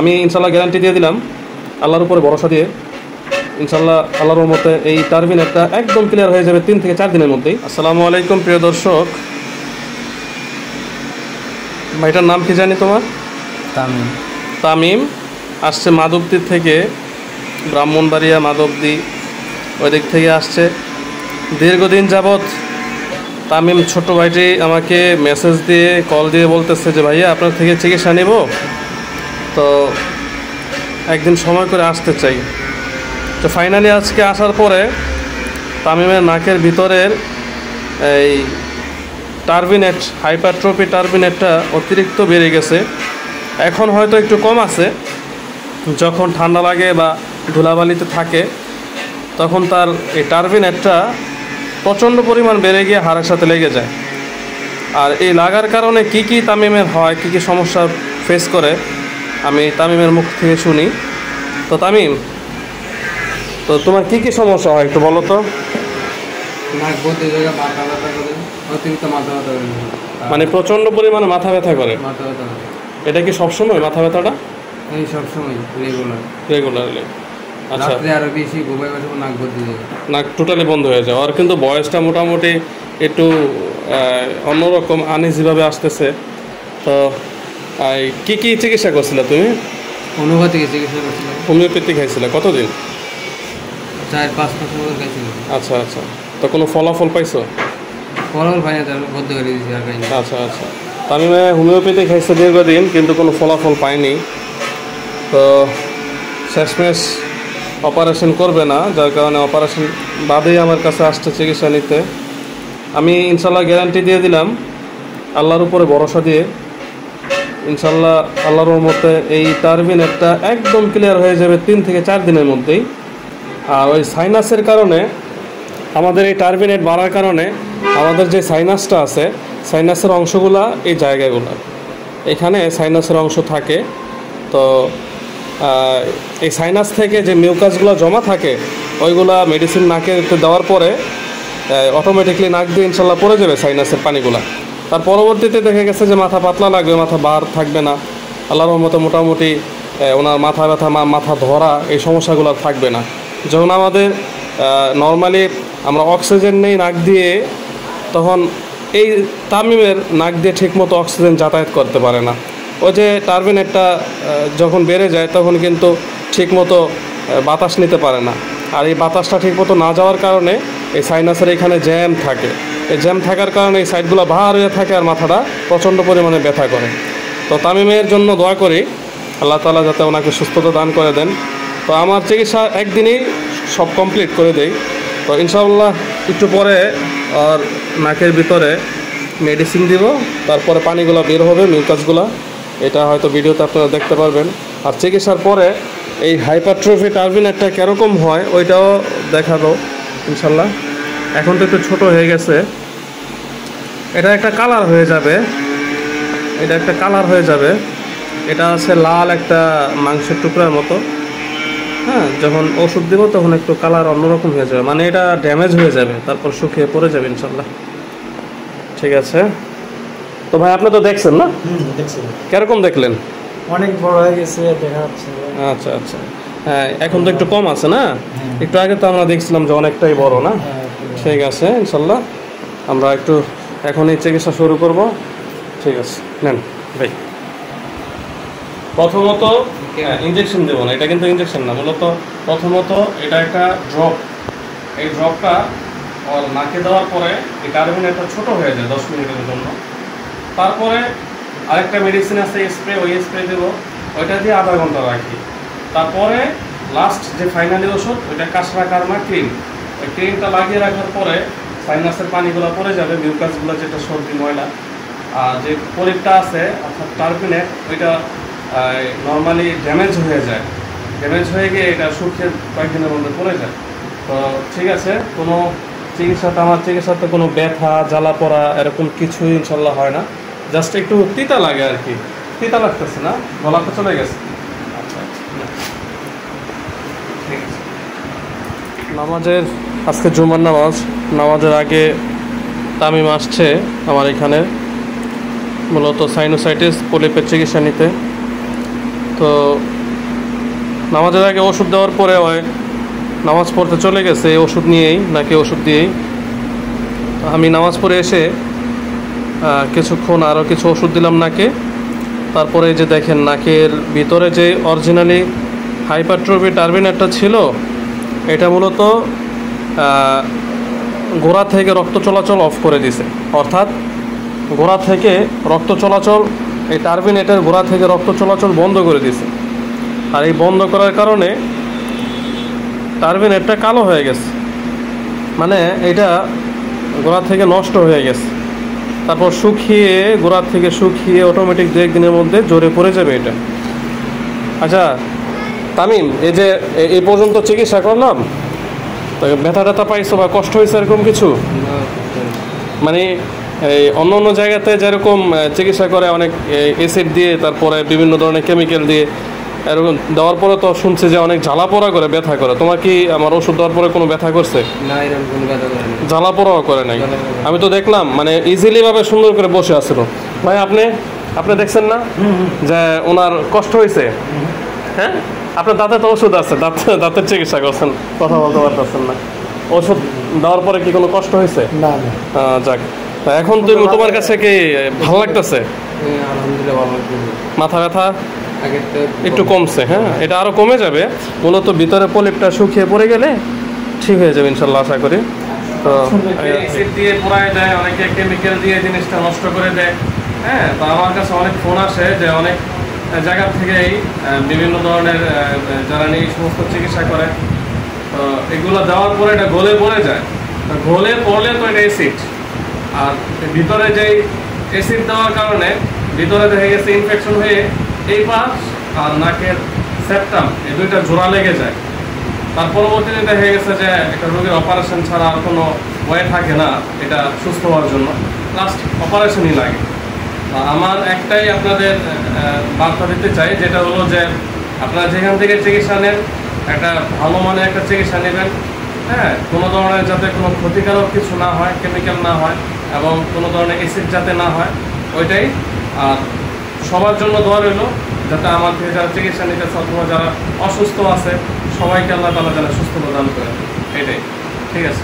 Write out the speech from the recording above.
আমি ইনশাল্লাহ গ্যারান্টি দিয়ে দিলাম আল্লাহর উপরে ভরসা দিয়ে। ইনশাল্লাহ আল্লাহর রহমতে এই টারবিনেটটা একদম ক্লিয়ার হয়ে যাবে 3 থেকে 4 দিনের মধ্যেই। আসসালামু আলাইকুম প্রিয় দর্শক, ভাইটার নাম কি জানি তোমার? তামিম। তামিম আসছে মাধবদী থেকে, ব্রাহ্মণবাড়িয়া মাধবদী ওই দিক থেকে আসছে। দীর্ঘদিন যাবৎ তামিম ছোট ভাইটি আমাকে মেসেজ দিয়ে কল দিয়ে বলতেছে যে ভাইয়া আপনার থেকে চিকিৎসা নেব, তো একদিন সময় করে আসতে চাই। তো ফাইনালি আজকে আসার পরে তামিমের নাকের ভিতরের এই টারবিনেট, হাইপারট্রফি টারবিনেটটা অতিরিক্ত বেড়ে গেছে। এখন হয়তো একটু কম আছে, যখন ঠান্ডা লাগে বা ধুলাবালিতে থাকে তখন তার এই টারবিনেটটা প্রচণ্ড পরিমাণ বেড়ে গিয়ে হাড়ের সাথে লেগে যায়। আর এই লাগার কারণে কি কি তামিমের হয়, কি কি সমস্যা ফেস করে আমি তামিমের মুখ থেকে শুনি। তো তামিম, তো তোমার কি কি সমস্যা হয় একটু বলো তো? নাক বলতে জায়গা মাথা ব্যথা করে, অতিরিক্ত মাথা ব্যথা করে, মানে প্রচণ্ড পরিমাণে মাথা ব্যথা করে? মাথা ব্যথা করে। এটা কি সবসময় মাথা ব্যথাটা? এই সবসময় রেগুলারলি? আচ্ছা, রাত্রে আরো বেশি ঘুমাই বসে নাক বলতে জায়গা, নাক টোটালি বন্ধ হয়ে যাও। আর কিন্তু বয়সটা মোটামুটি একটু অন্যরকম আনইজিভাবে আসতেছে। তো কি কি চিকিৎসা করছিলে তুমি? অনুভূতিকে চিকিৎসা করছিলাম। হোমিওপ্যাথি খাইছিলে কতদিন? 4-5 মাস মতো খাইছিল। আচ্ছা আচ্ছা, তো কোনো ফলাফল পাইছো? ফলাফল পাই না, তার বদ্ধ করে দিয়েছি আর খাই না। আচ্ছা আচ্ছা, তামিমে হোমিওপ্যাথি খাইছে দীর্ঘদিন কিন্তু কোনো ফলাফল পায়নি। তো শেষমেশ অপারেশন করবে না, যার কারণে অপারেশন বাদেই আমার কাছে আসছে চিকিৎসা নিতে। আমি ইনশাল্লাহ গ্যারান্টি দিয়ে দিলাম আল্লাহর উপরে ভরসা দিয়ে। ইনশাল্লাহ আল্লাহর রহমতে এই টারবিনেটটা একদম ক্লিয়ার হয়ে যাবে 3 থেকে 4 দিনের মধ্যেই। আর ওই সাইনাসের কারণে, আমাদের এই টারবিনেট বাড়ার কারণে আমাদের যে সাইনাসটা আছে, সাইনাসের অংশগুলা এই জায়গাগুলো, এখানে সাইনাসের অংশ থাকে। তো এই সাইনাস থেকে যে মিউকাসগুলো জমা থাকে ওইগুলা মেডিসিন নাকে দেওয়ার পরে অটোমেটিকলি নাক দিয়ে ইনশাল্লাহ পড়ে যাবে সাইনাসের পানিগুলা। তার পরবর্তীতে দেখা গেছে যে মাথা পাতলা লাগবে, মাথা বার থাকবে না। আল্লাহর রহমতে মোটামুটি ওনার মাথা ব্যথা, মাথা ধরা, এই সমস্যাগুলো থাকবে না। যখন আমাদের নর্মালি আমরা অক্সিজেন নেই নাক দিয়ে, তখন এই তামিমের নাক দিয়ে ঠিকমতো অক্সিজেন যাতায়াত করতে পারে না। ওই যে টারবিনেটটা যখন বেড়ে যায় তখন কিন্তু ঠিকমতো বাতাস নিতে পারে না। আর এই বাতাসটা ঠিকমতো না যাওয়ার কারণে এই সাইনাসের এখানে জ্যাম থাকে। এই জ্যাম থাকার কারণে এই সাইডগুলো ভার হয়ে থাকে আর মাথাটা প্রচণ্ড পরিমাণে ব্যথা করে। তো তামিমের জন্য দোয়া করি আল্লাহ তাআলা যাতে ওনাকে সুস্থতা দান করে দেন। তো আমার চিকিৎসা একদিনেই সব কমপ্লিট করে দেই। তো ইনশাআল্লাহ একটু পরে আর নাকের ভিতরে মেডিসিন দিব, তারপরে পানিগুলো বের হবে, মিউকাসগুলো, এটা হয়তো ভিডিওতে আপনারা দেখতে পারবেন। আর চিকিৎসার পরে এই হাইপারট্রফি টারবিনেটটা কীরকম হয় ওইটাও দেখাবো ইনশাল্লাহ। এখন তো একটু ছোটো হয়ে গেছে, এটা একটা কালার হয়ে যাবে, এটা আছে লাল একটা মাংসের টুকরার মতো। হ্যাঁ, যখন ওষুধ দিব তখন একটু কালার অন্যরকম হয়ে যাবে, মানে এটা ড্যামেজ হয়ে যাবে, তারপর শুকিয়ে পড়ে যাবে ইনশাল্লাহ। ঠিক আছে, তো ভাই আপনি তো দেখছেন না? দেখছি। কিরকম দেখলেন? অনেক বড় হয়ে গেছে দেখা যাচ্ছে। আচ্ছা আচ্ছা, হ্যাঁ এখন তো একটু কম আছে না? একটু আগে তো আমরা দেখছিলাম যে অনেকটাই বড় না? ঠিক আছে, ইনশাল্লাহ আমরা একটু এখনই চিকিৎসা শুরু করব। ঠিক আছে, নেন ভাই। প্রথমত ইঞ্জেকশন দেবো না, এটা কিন্তু ইঞ্জেকশন না, মূলত প্রথমত এটা একটা ড্রপ। এই ড্রপটা ওর নাকে দেওয়ার পরে এই টারবিনেটটা ছোটো হয়ে যায় 10 মিনিটের জন্য। তারপরে আরেকটা মেডিসিন আছে স্প্রে, ওই স্প্রে দেবো, ওইটা দিয়ে আধা ঘন্টা রাখি। তারপরে লাস্ট যে ফাইনালি ওষুধ, ওইটা কাশরা কারমা ক্রিম, ওই ক্রিমটা লাগিয়ে রাখার পরে সাইনাসের পানিগুলো পড়ে যাবে, মিউকাসগুলো যেটা সর্দি ময়লা। আর যে পলিপটা আছে অর্থাৎ টারবিনেট, ওইটা নর্মালি ড্যামেজ হয়ে গিয়ে এটা শুকিয়ে কয়েকদিনের মধ্যে পড়ে যায়। তো ঠিক আছে, কোনো আমার চিকিৎসাতে কোনো ব্যথা, জ্বালা পড়া এরকম কিছুই ইনশাল্লাহ হয় না। জাস্ট একটু তিতা লাগে আর কি। তিতা লাগতেছে না? গলাতে চলে গেছে? আচ্ছা আচ্ছা, ঠিক আছে। নামাজের আজকে জুমার নামাজের আগে তামিম আসছে আমার এখানে মূলত সাইনোসাইটিস পলিপের চিকিৎসা নিতে। তো নামাজের আগে ওষুধ দেওয়ার পরে ওই নামাজ পড়তে চলে গেছে এই ওষুধ নিয়েই নাকি ওষুধ দিয়েই। আমি নামাজ পড়ে এসে কিছুক্ষণ আরও কিছু ওষুধ দিলাম নাকে। তারপরে যে দেখেন নাকের ভিতরে যে অরিজিনালি হাইপারট্রফি টার্বিনেটটা ছিল, এটা মূলত গোড়া থেকে রক্ত চলাচল অফ করে দিছে। অর্থাৎ গোড়া থেকে রক্ত চলাচল, এই টার্বিনেটের গোড়া থেকে রক্ত চলাচল বন্ধ করে দিছে। আর এই বন্ধ করার কারণে টার্বিনেটটা কালো হয়ে গেছে, মানে এটা গোড়া থেকে নষ্ট হয়ে গেছে। তারপর শুকিয়ে, গোড়া থেকে শুকিয়ে অটোমেটিক 2-1 দিনের মধ্যে জোরে পড়ে যাবে এটা। আচ্ছা তামিম, এই যে এই পর্যন্ত চিকিৎসা করলাম, তো ব্যথা ট্যাথা পাইছো বা কষ্ট হয়েছে এরকম কিছু? মানে এই অন্য অন্য জায়গাতে যেরকম চিকিৎসা করে অনেক অ্যাসিড দিয়ে, তারপরে বিভিন্ন ধরনের কেমিক্যাল দিয়ে, এরকম দেওয়ার পরে তো শুনছি যে অনেক জ্বালা পোড়া করে, ব্যথা করে। তোমার কি আমার ওষুধ দেওয়ার পরে কোনো ব্যথা করছে? না, এরকম কোনো ব্যথা করে না, জ্বালা পোড়াও করে নাই। আমি তো দেখলাম মানে ইজিলি ভাবে সুন্দর করে বসে আসছিল। ভাই আপনি দেখছেন না যে ওনার কষ্ট হয়েছে? হ্যাঁ, আপনার দাঁতে তো ওষুধ আছে, দাঁতের চিকিৎসা করছেন, কথা বলতে পারতেছেন না। ওষুধ দেওয়ার পরে কি কোনো কষ্ট হয়েছে? না না। যাক, তা এখন তোমার কাছে কি ভালো লাগতেছে? আলহামদুলিল্লাহ ভালো লাগছে। মাথা ব্যথা আগের থেকে একটু কমছে? হ্যাঁ, এটা আরও কমে যাবে। মূলত ভিতরে পলিপটা শুকিয়ে পড়ে গেলে ঠিক হয়ে যাবে ইনশাল্লাহ, আশা করি। তো অ্যাসিড দিয়ে পোড়ায় দেয়, অনেকে কেমিক্যাল দিয়ে জিনিসটা নষ্ট করে দেয়। হ্যাঁ, তো আমার কাছে অনেক ফোন আসে যে অনেক জায়গা থেকেই বিভিন্ন ধরনের যারা এই সমস্ত চিকিৎসা করে, তো এগুলো দেওয়ার পরে এটা গলে পড়ে যায়। গলে পড়লে তো এটা অ্যাসিড, আর ভিতরে যেই অ্যাসিড দেওয়ার কারণে ভিতরে দেখা গেছে ইনফেকশন হয়ে এই পাশ আর নাকের সেপ্টাম, এই দুইটা জোড়া লেগে যায়। তার পরবর্তীতে দেখা গেছে যে একটা রোগীর অপারেশন ছাড়া আর কোনো ওয়ে থাকে না এটা সুস্থ হওয়ার জন্য, লাস্ট অপারেশনই লাগে। আমার একটাই আপনাদের বার্তা দিতে চাই, যেটা হলো যে আপনারা যেখান থেকে চিকিৎসা নেন একটা ভালো মানের একটা চিকিৎসা নেবেন। হ্যাঁ, কোনো ধরনের যাতে কোনো ক্ষতিকারক কিছু না হয়, কেমিক্যাল না হয়, এবং কোনো ধরনের অ্যাসিড যাতে না হয়, ওইটাই। আর সবার জন্য দোয়া রইল যাতে আমার থেকে যারা চিকিৎসা নিতেছে অথবা যারা অসুস্থ আছে সবাইকে আল্লাহ তাআলা যেন সুস্থতা দান করে, এটাই। ঠিক আছে।